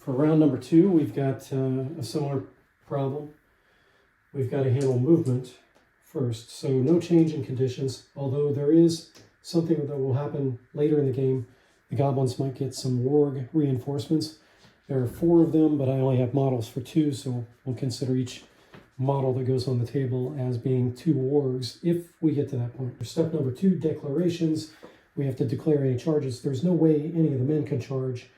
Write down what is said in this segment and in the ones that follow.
For round number 2, we've got a similar problem. We've got to handle movement first. So no change in conditions, although there is something that will happen later in the game. The goblins might get some warg reinforcements. There are 4 of them, but I only have models for 2, so we'll consider each model that goes on the table as being 2 wargs if we get to that point. For step number 2, declarations, we have to declare any charges. There's no way any of the men can charge.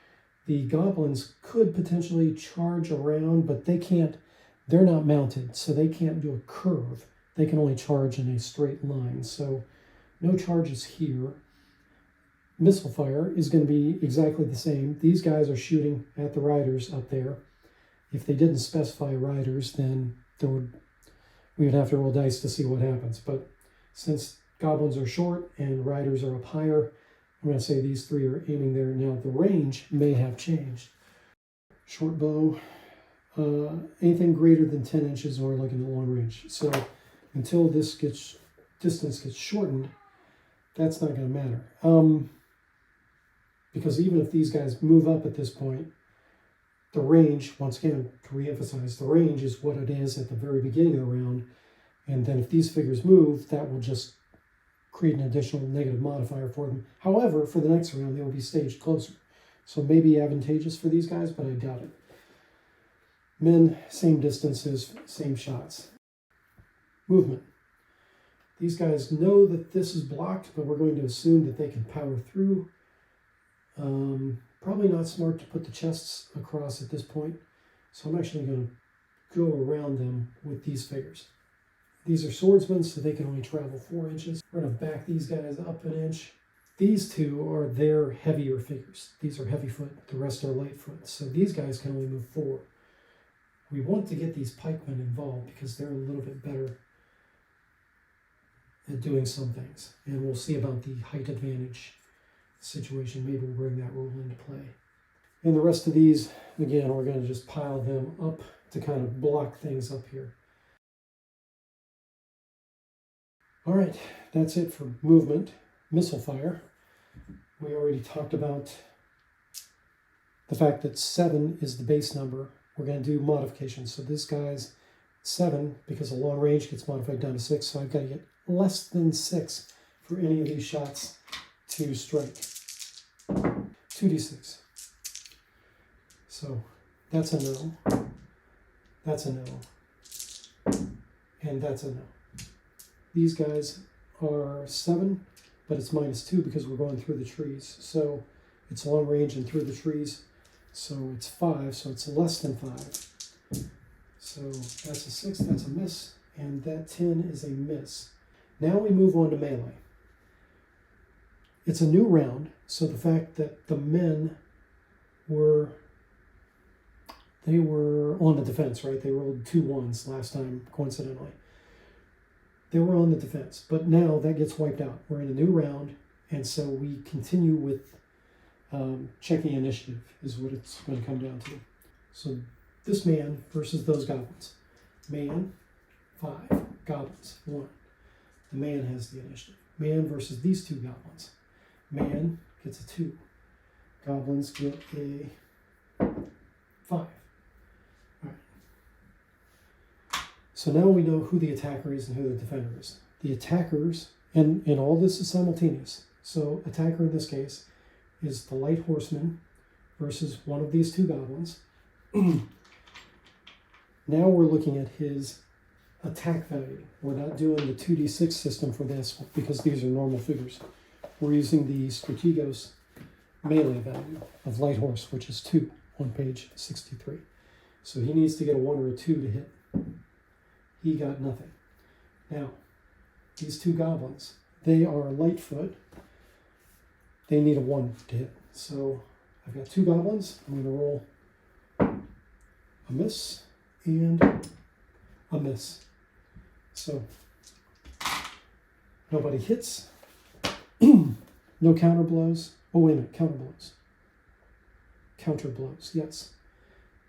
The goblins could potentially charge around, but they can't. They're not mounted, so they can't do a curve. They can only charge in a straight line, so no charges here. Missile fire is going to be exactly the same. These guys are shooting at the riders up there. If they didn't specify riders, then we would have to roll dice to see what happens. But since goblins are short and riders are up higher, I'm going to say these 3 are aiming there. Now the range may have changed. Short bow, anything greater than 10 inches, we're looking at long range. So until this distance gets shortened, that's not going to matter. Because even if these guys move up at this point, the range, once again, to reemphasize, the range is what it is at the very beginning of the round. And then if these figures move, that will just create an additional negative modifier for them. However, for the next round, they will be staged closer. So maybe advantageous for these guys, but I doubt it. Men, same distances, same shots. Movement. These guys know that this is blocked, but we're going to assume that they can power through. Probably not smart to put the chests across at this point. So I'm actually going to go around them with these figures. These are swordsmen, so they can only travel 4 inches. We're going to back these guys up an inch. These 2 are their heavier figures. These are heavy foot, the rest are light foot. So these guys can only move 4. We want to get these pikemen involved because they're a little bit better at doing some things. And we'll see about the height advantage situation. Maybe we'll bring that rule into play. And the rest of these, again, we're going to just pile them up to kind of block things up here. All right, that's it for movement. Missile fire. We already talked about the fact that 7 is the base number. We're going to do modifications. So this guy's 7, because the long range gets modified down to 6, so I've got to get less than 6 for any of these shots to strike. 2d6. So that's a no. That's a no. And that's a no. These guys are 7, but it's -2 because we're going through the trees. So it's long range and through the trees. So it's 5, so it's less than 5. So that's a 6, that's a miss, and that 10 is a miss. Now we move on to melee. It's a new round, so the fact that the men were on the defense, right? They rolled 2 1s last time, coincidentally. They were on the defense, but now that gets wiped out. We're in a new round, and so we continue with checking initiative is what it's going to come down to. So this man versus those goblins. Man, 5. Goblins, 1. The man has the initiative. Man versus these 2 goblins. Man gets a 2. Goblins get a 5. All right. So now we know who the attacker is and who the defender is. The attackers, and all this is simultaneous. So attacker in this case is the light horseman versus one of these 2 goblins. Now we're looking at his attack value. We're not doing the 2d6 system for this because these are normal figures. We're using the Strategos melee value of light horse, which is 2 on page 63. So he needs to get a 1 or a 2 to hit. He got nothing. Now, these 2 goblins, they are lightfoot. They need a 1 to hit. So I've got 2 goblins. I'm going to roll a miss and a miss. So nobody hits. No counter blows. Oh, wait a minute, counter blows. Counter blows, yes.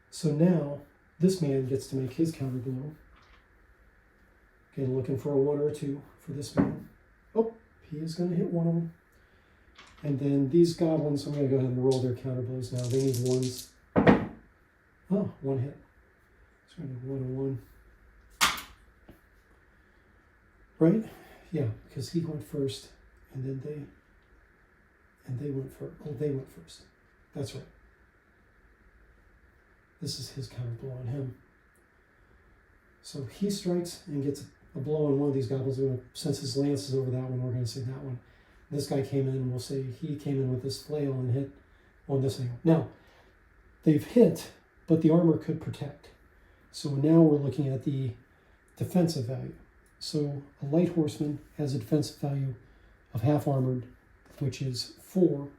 So now this man gets to make his counter blow. Again, looking for a 1 or a 2 for this man. Oh, he is going to hit one of them. And then these goblins, I'm going to go ahead and roll their counter blows now. They need 1s. Oh, one hit. So we're going to do 1 and 1. Right? Yeah, because he went first, and then they went first. Oh, they went first. That's right. This is his counter blow on him. So he strikes and gets a blow on one of these goblins. Since his lance is over that one, we're going to say that one. This guy came in, and we'll say he came in with this flail and hit on this angle. Now, they've hit, but the armor could protect. So now we're looking at the defensive value. So a light horseman has a defensive value of half armored, which is 4.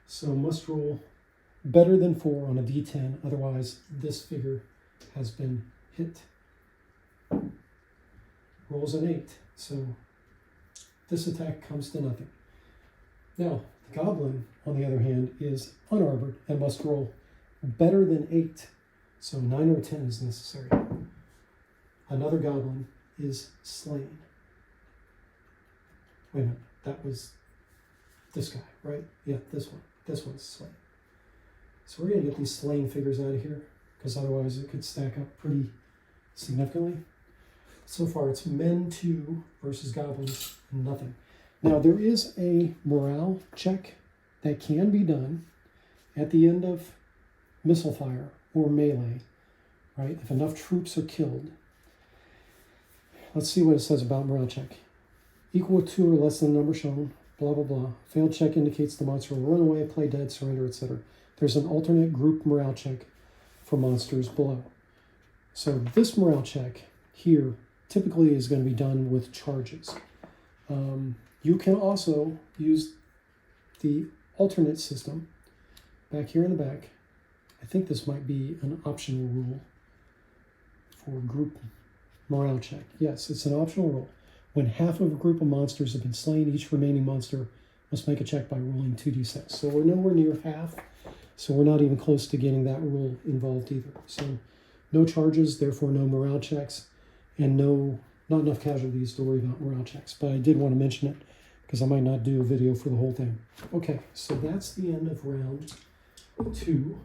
So must roll better than 4 on a d10. Otherwise, this figure has been hit. Rolls an 8. So this attack comes to nothing. Now, the goblin, on the other hand, is unarmored and must roll better than 8. So 9 or 10 is necessary. Another goblin is slain. Wait a minute, that was this guy, right? Yeah, this one. This one's slain. So we're going to get these slain figures out of here, because otherwise it could stack up pretty significantly. So far it's men 2 versus goblins, nothing. Now there is a morale check that can be done at the end of missile fire or melee, right? If enough troops are killed. Let's see what it says about morale check. Equal to or less than the number shown, blah, blah, blah. Failed check indicates the monster will run away, play dead, surrender, etc. There's an alternate group morale check for monsters below. So this morale check here typically is going to be done with charges. You can also use the alternate system back here in the back. I think this might be an optional rule for group morale check. Yes, it's an optional rule. When half of a group of monsters have been slain, each remaining monster must make a check by rolling 2d6. So we're nowhere near half, so we're not even close to getting that rule involved either. So no charges, therefore no morale checks, and not enough casualties to worry about morale checks. But I did want to mention it because I might not do a video for the whole thing. Okay, so that's the end of round 2.